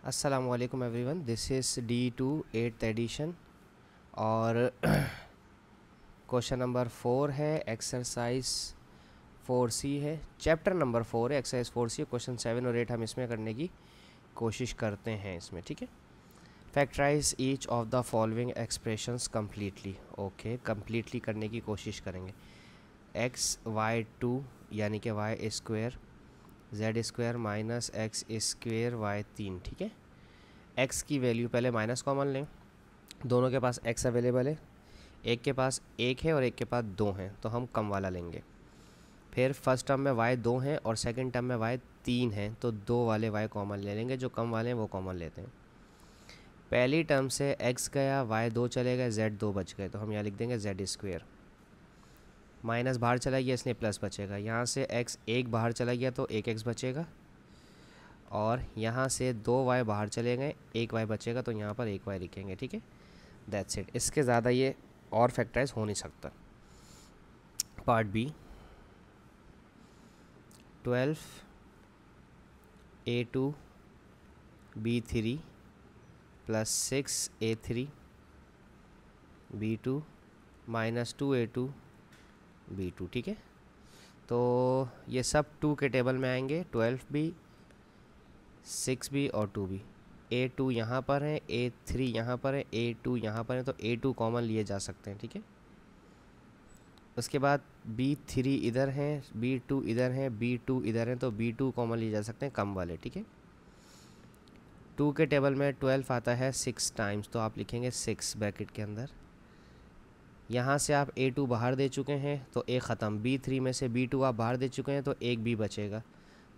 अस्सलाम वालेकुम everyone, this is D2 8th edition और क्वेश्चन नंबर 4 है, एक्सरसाइज 4C है, चैप्टर नंबर 4 है, एक्सरसाइज 4C। क्वेश्चन 7 और 8 हम इसमें करने की कोशिश करते हैं इसमें, ठीक है। Factorise each of the following expressions completely. Okay, completely करने की कोशिश करेंगे। x/2 यानी कि y square z² minus x square y3, ठीक है। x की वैल्यू पहले माइनस कॉमन लें, दोनों के पास x अवेलेबल है, एक के पास 1 है और एक के पास 2 हैं, तो हम कम वाला लेंगे। फिर फर्स्ट टर्म में y 2 हैं और सेकंड टर्म में y 3 हैं, तो 2 वाले y कॉमन ले लेंगे, जो कम वाले हैं वो कॉमन लेते हैं। पहली टर्म से x गया, y 2 चले गए, z 2 बच गए, तो हम यहाँ लिख देंगे z²। माइनस बाहर चला गया इसलिए प्लस बचेगा, यहाँ से x 1 बाहर चला गया तो 1x बचेगा, और यहाँ से 2y बाहर चले गए, 1y बचेगा, तो यहाँ पर 1y लिखेंगे, ठीक है। दैट्स इट, इसके ज़्यादा ये और फैक्टराइज हो नहीं सकता। Part B, 12 A2 B3 plus 6 A3 B2 minus 2 A2 B2, ठीक है। तो ये सब 2 के टेबल में आएंगे, 12B 6B और 2B। A2 यहाँ पर है, A3 यहाँ पर है, A2 यहाँ पर है, तो A2 कॉमन लिए जा सकते हैं, ठीक है। उसके बाद B3 इधर हैं, B2 इधर हैं, B2 इधर हैं, तो B2 कॉमन लिए जा सकते हैं कम वाले, ठीक है। 2 के टेबल में 12 आता है 6 टाइम्स, तो आप लिखेंगे 6 ब्रैकेट के अंदर। यहाँ से आप A2 बाहर दे चुके हैं तो एक ख़त्म, B3 में से B2 आप बाहर दे चुके हैं तो एक B बचेगा,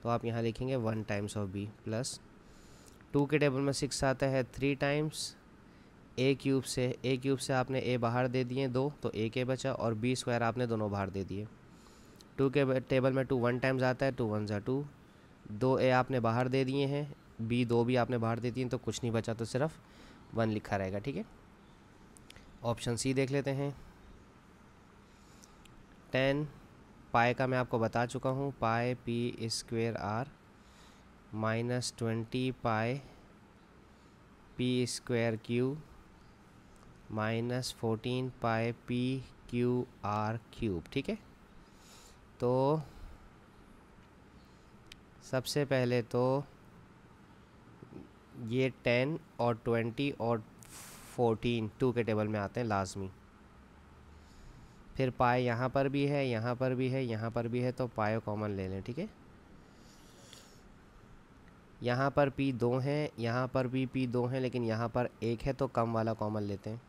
तो आप यहाँ लिखेंगे 1 टाइम्स ऑफ B प्लस 2 के टेबल में 6 आता है 3 टाइम्स, A क्यूब से आपने A बाहर दे दिए 2, तो एक A बचा, और B स्क्वायर आपने दोनों बाहर दे दिए। 2 के टेबल में 2 1 टाइम्स आता है, 2 1 ज़ा 2, 2 A आपने बाहर दे दिए हैं, B 2 भी आपने बाहर दे दिए, तो कुछ नहीं बचा, तो सिर्फ 1 लिखा रहेगा, ठीक है। ऑप्शन सी देख लेते हैं। 10 पाई का मैं आपको बता चुका हूँ, पाई P² R माइनस 20 पाई P² माइनस 14 पाई PQR³, ठीक है। तो सबसे पहले तो ये 10 और 20 और 14 2 के टेबल में आते हैं लाजमी। फिर पाई यहाँ पर भी है, यहाँ पर भी है, यहाँ पर भी है, तो पाई कॉमन ले लें, ठीक है। यहाँ पर P 2 हैं, यहाँ पर भी P 2 हैं, लेकिन यहाँ पर 1 है, तो कम वाला कॉमन लेते हैं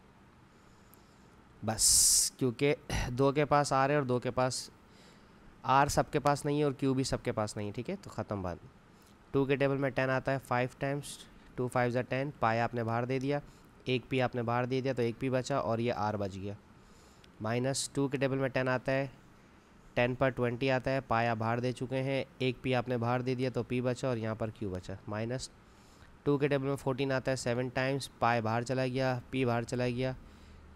बस, क्योंकि 2 के पास R है और 2 के पास R सबके पास नहीं है और Q भी सबके पास नहीं है, ठीक है, तो ख़त्म बात। 2 के टेबल में 10 आता है 5 टाइम्स, 2 5 ज़ा 10, पाई आपने बाहर दे दिया, एक P आपने बाहर दे दिया, तो एक P बचा और ये R बच गया। माइनस 2 के टेबल में 10 आता है, 10 पर 20 आता है, पाई आप बाहर दे चुके हैं, एक P आपने बाहर दे दिया, तो P बचा और यहाँ पर Q बचा। माइनस 2 के टेबल में 14 आता है 7 टाइम्स, पाई बाहर चला गया, P बाहर चला गया,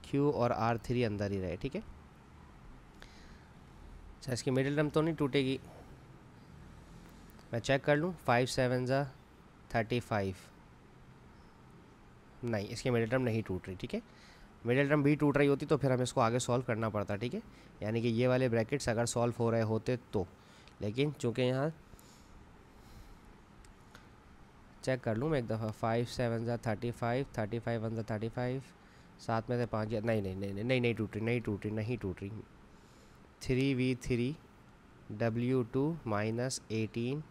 Q और R3 अंदर ही रहे, ठीक है। अच्छा, इसकी मिडिल टर्म तो नहीं टूटेगी, मैं चेक कर लूँ। 5 7 ज़ा 35, नहीं, इसकी मिडिल टर्म नहीं टूट रही, ठीक है। मिडिल टर्म भी टूट रही होती तो फिर हमें इसको आगे सॉल्व करना पड़ता, ठीक है, यानी कि ये वाले ब्रैकेट्स अगर सॉल्व हो रहे होते तो, लेकिन चूँकि यहाँ चेक कर लूँ मैं एक दफ़ा। 5 7 ज़ा 35, 35 1 ज़ा 35, 7 में से 5 गया, नहीं टूट रही। 3V3 W2 minus 18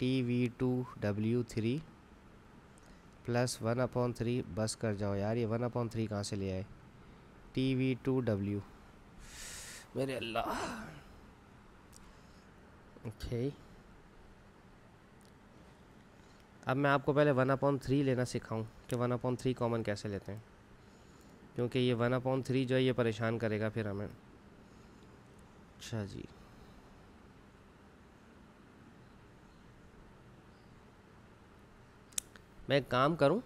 TV2 W3 plus 1/3, बस कर जाओ यार, ये 1/3 कहाँ से ले आए, TV2W, मेरे अल्लाह। ओके, अब मैं आपको पहले 1/3 लेना सिखाऊं कि 1/3 कॉमन कैसे लेते हैं, क्योंकि ये 1/3 जो है ये परेशान करेगा फिर हमें। अच्छा जी, मैं एक काम करूं,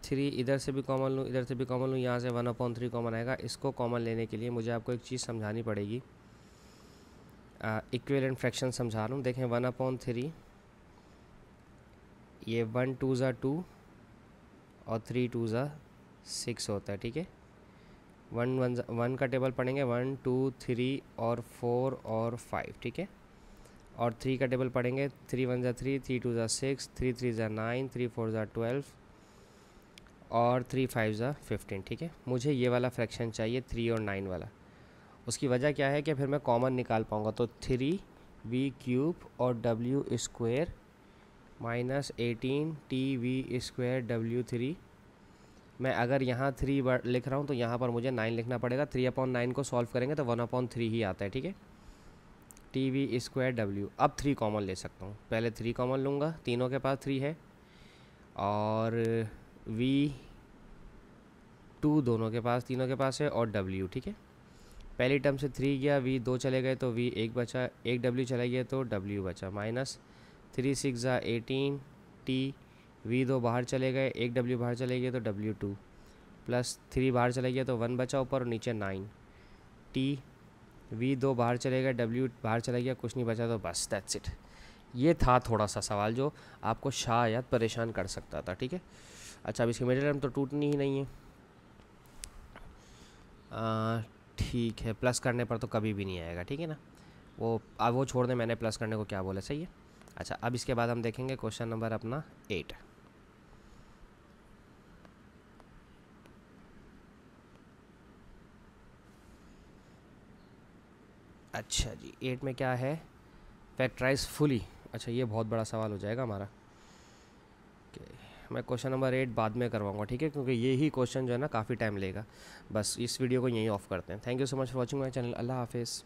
3 इधर से भी कॉमन लूँ, इधर से भी कॉमन लूँ, यहाँ से 1/3 कॉमन आएगा। इसको कॉमन लेने के लिए मुझे आपको एक चीज़ समझानी पड़ेगी, इक्विवेलेंट फ्रैक्शन समझा रहा हूँ। देखें 1/3 ये 1 2 ज़ा 2 और 3 2 ज़ा 6 होता है, ठीक है। 1 का टेबल पढ़ेंगे 1 2 3 और 4 और 5, ठीक है। और 3 का टेबल पढ़ेंगे 3 1 ज़ा 3, 3 2 ज़ा 6, 3 3 ज़ा 9, 3 4 ज़ा 12 और 3 5 ज़ा 15, ठीक है। मुझे ये वाला फ्रैक्शन चाहिए 3 और 9 वाला। उसकी वजह क्या है कि फिर मैं कॉमन निकाल पाऊँगा, तो 3v³ और w² माइनस 18tv² w3। मैं अगर यहाँ 3 लिख रहा हूँ तो यहाँ पर मुझे 9 लिखना पड़ेगा। 3/9 को सॉल्व करेंगे तो 1/3 ही आता है, ठीक है। tv² w। अब 3 कॉमन ले सकता हूँ, पहले 3 कॉमन लूँगा, तीनों के पास 3 है। और v2 दोनों के पास, तीनों के पास है, और w, ठीक है। पहली टर्म से 3 गया, v2 चले गए तो v1 बचा, एक w चला गया तो w बचा, माइनस 3 6 ज़ा 18 t, v2 बाहर चले गए, एक w बाहर चले गए तो w2, प्लस 3 बाहर चले गया तो 1 बचा ऊपर और नीचे 9 t, v2 बाहर चले गए, w बाहर चला गया, कुछ नहीं बचा, तो बस दैट्स इट। ये था थोड़ा सा सवाल जो आपको शायद परेशान कर सकता था, ठीक है। अच्छा, अब इसकी मिडिल टर्म तो टूटनी ही नहीं है, ठीक है। प्लस करने पर तो कभी भी नहीं आएगा, ठीक है ना। वो अब वो छोड़ दें, मैंने प्लस करने को क्या बोला, सही है। अच्छा, अब इसके बाद हम देखेंगे क्वेश्चन नंबर अपना 8। अच्छा जी, 8 में क्या है, फैक्टराइज फुली। अच्छा, ये बहुत बड़ा सवाल हो जाएगा हमारा। मैं क्वेश्चन नंबर 8 बाद में करवाऊंगा, ठीक है, क्योंकि ये ही क्वेश्चन जो है ना काफ़ी टाइम लेगा। बस इस वीडियो को यहीं ऑफ करते हैं। Thank you so much for watching my channel. अल्लाह हाफिज़।